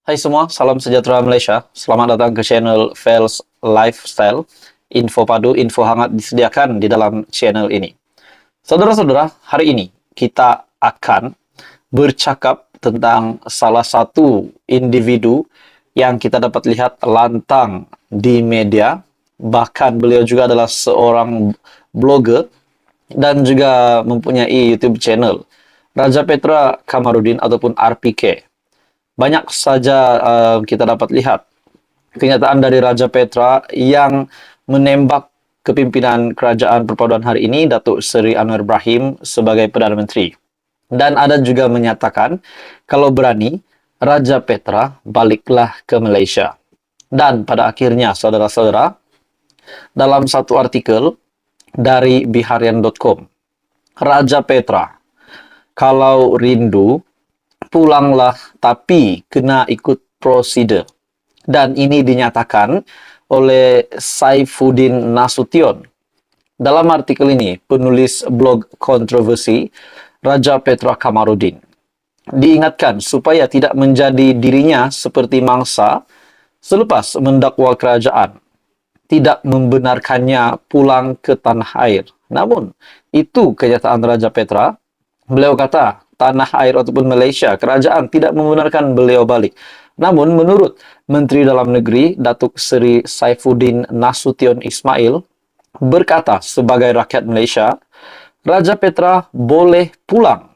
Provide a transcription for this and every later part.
Hai semua, salam sejahtera Malaysia. Selamat datang ke channel Fels Lifestyle. Info padu, info hangat disediakan di dalam channel ini. Saudara-saudara, hari ini kita akan bercakap tentang salah satu individu yang kita dapat lihat lantang di media. Bahkan beliau juga adalah seorang blogger dan juga mempunyai YouTube channel. Raja Petra Kamarudin ataupun RPK. Banyak saja kita dapat lihat kenyataan dari Raja Petra yang menembak kepimpinan kerajaan perpaduan hari ini, Datuk Seri Anwar Ibrahim sebagai Perdana Menteri. Dan ada juga menyatakan, kalau berani, Raja Petra baliklah ke Malaysia. Dan pada akhirnya, saudara-saudara, dalam satu artikel dari biharian.com, Raja Petra, kalau rindu, pulanglah tapi kena ikut prosedur. Dan ini dinyatakan oleh Saifuddin Nasution. Dalam artikel ini, penulis blog kontroversi Raja Petra Kamarudin diingatkan supaya tidak menjadi dirinya seperti mangsa selepas mendakwa kerajaan tidak membenarkannya pulang ke tanah air. Namun, itu kenyataan Raja Petra. Beliau kata, tanah air ataupun Malaysia, kerajaan tidak membenarkan beliau balik. Namun, menurut Menteri Dalam Negeri, Datuk Seri Saifuddin Nasution Ismail, berkata sebagai rakyat Malaysia, Raja Petra boleh pulang,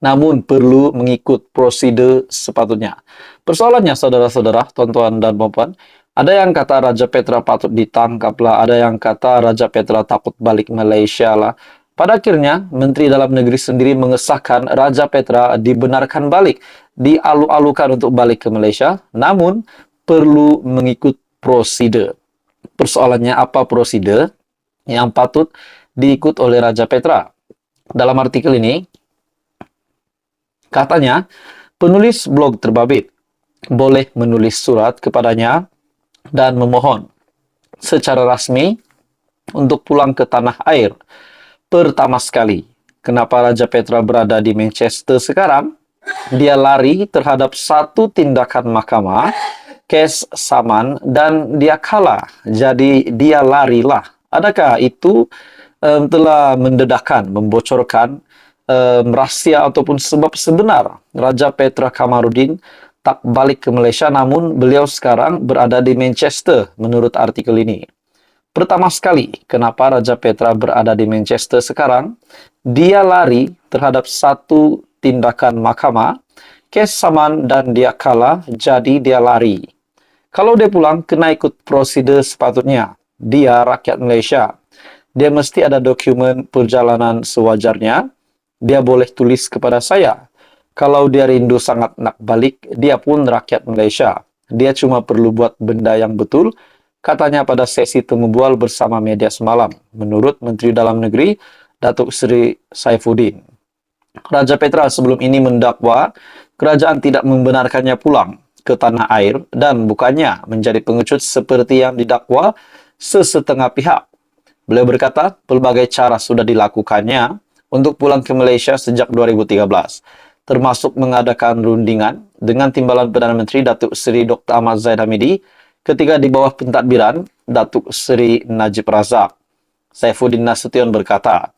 namun perlu mengikut prosedur sepatutnya. Persoalannya, saudara-saudara, tuan-tuan dan puan-puan, ada yang kata Raja Petra patut ditangkap lah, ada yang kata Raja Petra takut balik Malaysia lah. Pada akhirnya, Menteri Dalam Negeri sendiri mengesahkan Raja Petra dibenarkan balik, dialu-alukan untuk balik ke Malaysia, namun perlu mengikut prosedur. Persoalannya apa prosedur yang patut diikut oleh Raja Petra? Dalam artikel ini, katanya, penulis blog terbabit boleh menulis surat kepadanya dan memohon secara rasmi untuk pulang ke tanah air. Pertama sekali, kenapa Raja Petra berada di Manchester sekarang? Dia lari terhadap satu tindakan mahkamah, kes saman, dan dia kalah. Jadi dia larilah. Adakah itu telah mendedahkan, membocorkan rahsia ataupun sebab sebenar Raja Petra Kamarudin tak balik ke Malaysia, namun beliau sekarang berada di Manchester menurut artikel ini. Pertama sekali, kenapa Raja Petra berada di Manchester sekarang? Dia lari terhadap satu tindakan mahkamah, kes saman, dan dia kalah, jadi dia lari. Kalau dia pulang, kena ikut prosedur sepatutnya. Dia rakyat Malaysia. Dia mesti ada dokumen perjalanan sewajarnya. Dia boleh tulis kepada saya. Kalau dia rindu sangat nak balik, dia pun rakyat Malaysia. Dia cuma perlu buat benda yang betul, katanya pada sesi temu bual bersama media semalam, menurut Menteri Dalam Negeri, Datuk Seri Saifuddin. Raja Petra sebelum ini mendakwa kerajaan tidak membenarkannya pulang ke tanah air dan bukannya menjadi pengecut seperti yang didakwa sesetengah pihak. Beliau berkata, pelbagai cara sudah dilakukannya untuk pulang ke Malaysia sejak 2013. Termasuk mengadakan rundingan dengan Timbalan Perdana Menteri Datuk Seri Dr. Ahmad Zahid Hamidi ketika di bawah pentadbiran Datuk Seri Najib Razak. Saifuddin Nasution berkata,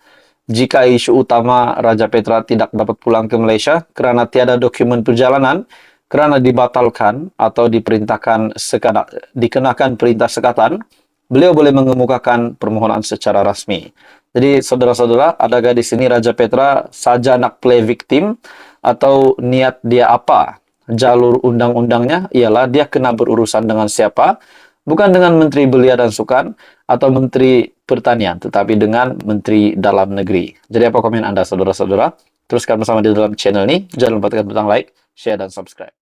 jika isu utama Raja Petra tidak dapat pulang ke Malaysia kerana tiada dokumen perjalanan, kerana dibatalkan atau dikenakan perintah sekatan, beliau boleh mengemukakan permohonan secara rasmi. Jadi, saudara-saudara, adakah di sini Raja Petra saja nak play victim atau niat dia apa? Jalur undang-undangnya ialah dia kena berurusan dengan siapa? Bukan dengan Menteri Belia dan Sukan atau Menteri Pertanian, tetapi dengan Menteri Dalam Negeri. Jadi, apa komen Anda, saudara-saudara? Teruskan bersama di dalam channel ini. Jangan lupa tekan butang like, share, dan subscribe.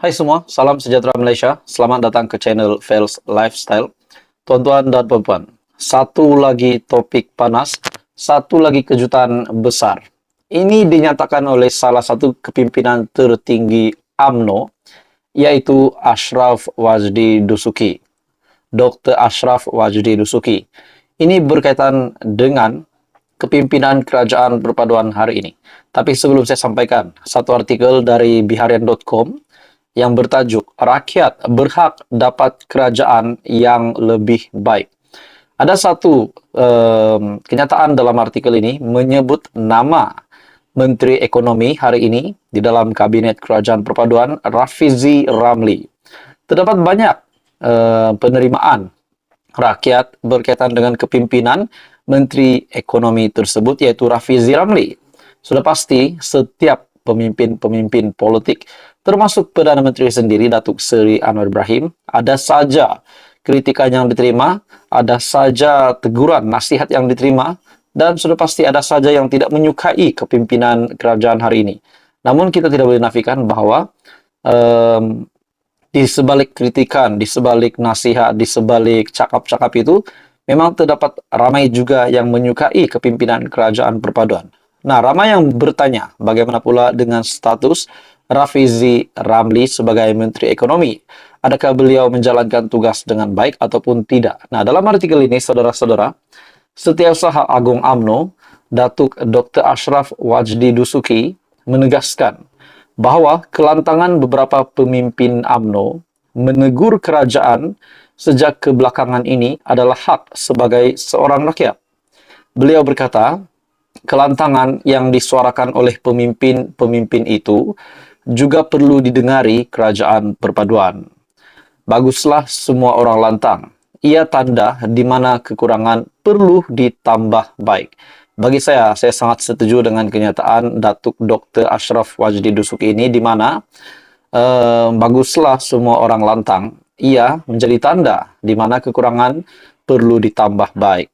Hai semua, salam sejahtera Malaysia. Selamat datang ke channel Fels Lifestyle. Tuan-tuan dan puan-puan, satu lagi topik panas, satu lagi kejutan besar. Ini dinyatakan oleh salah satu kepimpinan tertinggi UMNO, yaitu Ashraf Wajdi Dusuki. Dr. Ashraf Wajdi Dusuki. Ini berkaitan dengan kepimpinan kerajaan perpaduan hari ini. Tapi sebelum saya sampaikan, satu artikel dari biharian.com yang bertajuk "Rakyat Berhak Dapat Kerajaan yang Lebih Baik". Ada satu kenyataan dalam artikel ini menyebut nama Menteri Ekonomi hari ini di dalam Kabinet Kerajaan Perpaduan, Rafizi Ramli. Terdapat banyak penerimaan rakyat berkaitan dengan kepimpinan Menteri Ekonomi tersebut, yaitu Rafizi Ramli. Sudah pasti setiap pemimpin-pemimpin politik, termasuk Perdana Menteri sendiri, Datuk Seri Anwar Ibrahim, ada saja kritikan yang diterima, ada saja teguran, nasihat yang diterima, dan sudah pasti ada saja yang tidak menyukai kepimpinan kerajaan hari ini. Namun kita tidak boleh nafikan bahwa di sebalik kritikan, di sebalik nasihat, di sebalik cakap-cakap itu, memang terdapat ramai juga yang menyukai kepimpinan kerajaan perpaduan. Nah, ramai yang bertanya bagaimana pula dengan status Rafizi Ramli sebagai Menteri Ekonomi. Adakah beliau menjalankan tugas dengan baik ataupun tidak? Nah, dalam artikel ini, saudara-saudara, Setiausaha Agung UMNO, Datuk Dr. Ashraf Wajdi Dusuki, menegaskan bahwa kelantangan beberapa pemimpin UMNO menegur kerajaan sejak kebelakangan ini adalah hak sebagai seorang rakyat. Beliau berkata, kelantangan yang disuarakan oleh pemimpin-pemimpin itu juga perlu didengari kerajaan perpaduan. Baguslah semua orang lantang. Ia tanda di mana kekurangan perlu ditambah baik. Bagi saya sangat setuju dengan kenyataan Datuk Dr. Ashraf Wajdi Dusuki ini, di mana baguslah semua orang lantang. Ia menjadi tanda di mana kekurangan perlu ditambah baik.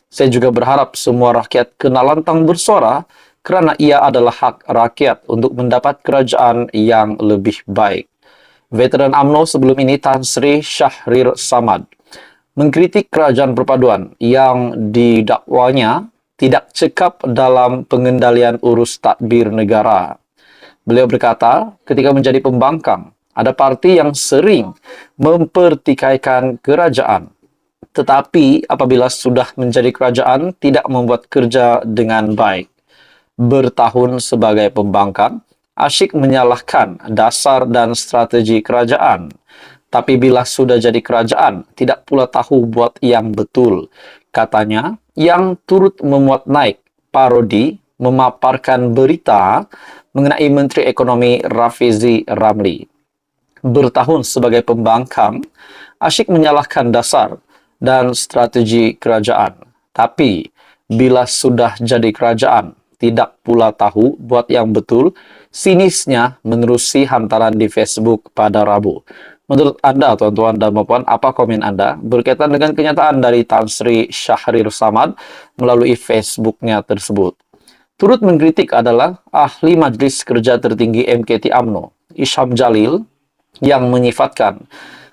Saya juga berharap semua rakyat kena lantang bersuara kerana ia adalah hak rakyat untuk mendapat kerajaan yang lebih baik. Veteran UMNO sebelum ini, Tan Sri Shahrir Samad, mengkritik kerajaan perpaduan yang didakwanya tidak cekap dalam pengendalian urus tadbir negara. Beliau berkata, ketika menjadi pembangkang, ada parti yang sering mempertikaikan kerajaan. Tetapi apabila sudah menjadi kerajaan, tidak membuat kerja dengan baik. Bertahun sebagai pembangkang, asyik menyalahkan dasar dan strategi kerajaan. Tapi bila sudah jadi kerajaan, tidak pula tahu buat yang betul. Katanya, yang turut memuat naik parodi memaparkan berita mengenai Menteri Ekonomi Rafizi Ramli. Bertahun sebagai pembangkang, asyik menyalahkan dasar dan strategi kerajaan. Tapi, bila sudah jadi kerajaan, tidak pula tahu buat yang betul, sinisnya menerusi hantaran di Facebook pada Rabu. Menurut Anda, tuan-tuan dan puan, apa komen Anda berkaitan dengan kenyataan dari Tan Sri Shahrir Samad melalui Facebook-nya tersebut? Turut mengkritik adalah ahli Majlis Kerja Tertinggi MKT UMNO, Isham Jalil, yang menyifatkan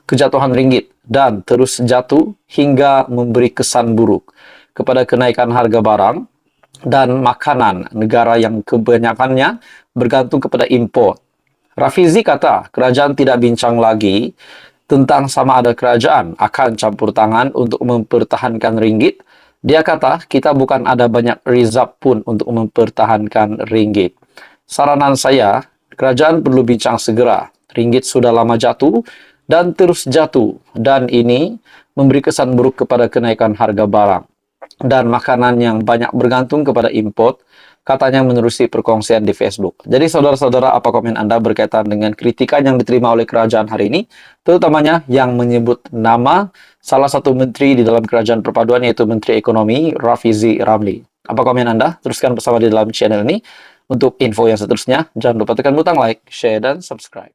kejatuhan ringgit dan terus jatuh hingga memberi kesan buruk kepada kenaikan harga barang dan makanan negara yang kebanyakannya bergantung kepada import. Rafizi kata kerajaan tidak bincang lagi tentang sama ada kerajaan akan campur tangan untuk mempertahankan ringgit. Dia kata kita bukan ada banyak reserve pun untuk mempertahankan ringgit. Saranan saya, kerajaan perlu bincang segera. Ringgit sudah lama jatuh dan terus jatuh, dan ini memberi kesan buruk kepada kenaikan harga barang dan makanan yang banyak bergantung kepada import, katanya menerusi perkongsian di Facebook. Jadi saudara-saudara, apa komen Anda berkaitan dengan kritikan yang diterima oleh kerajaan hari ini, terutamanya yang menyebut nama salah satu menteri di dalam kerajaan perpaduan, yaitu Menteri Ekonomi Rafizi Ramli. Apa komen Anda? Teruskan bersama di dalam channel ini. Untuk info yang seterusnya, jangan lupa tekan butang like, share, dan subscribe.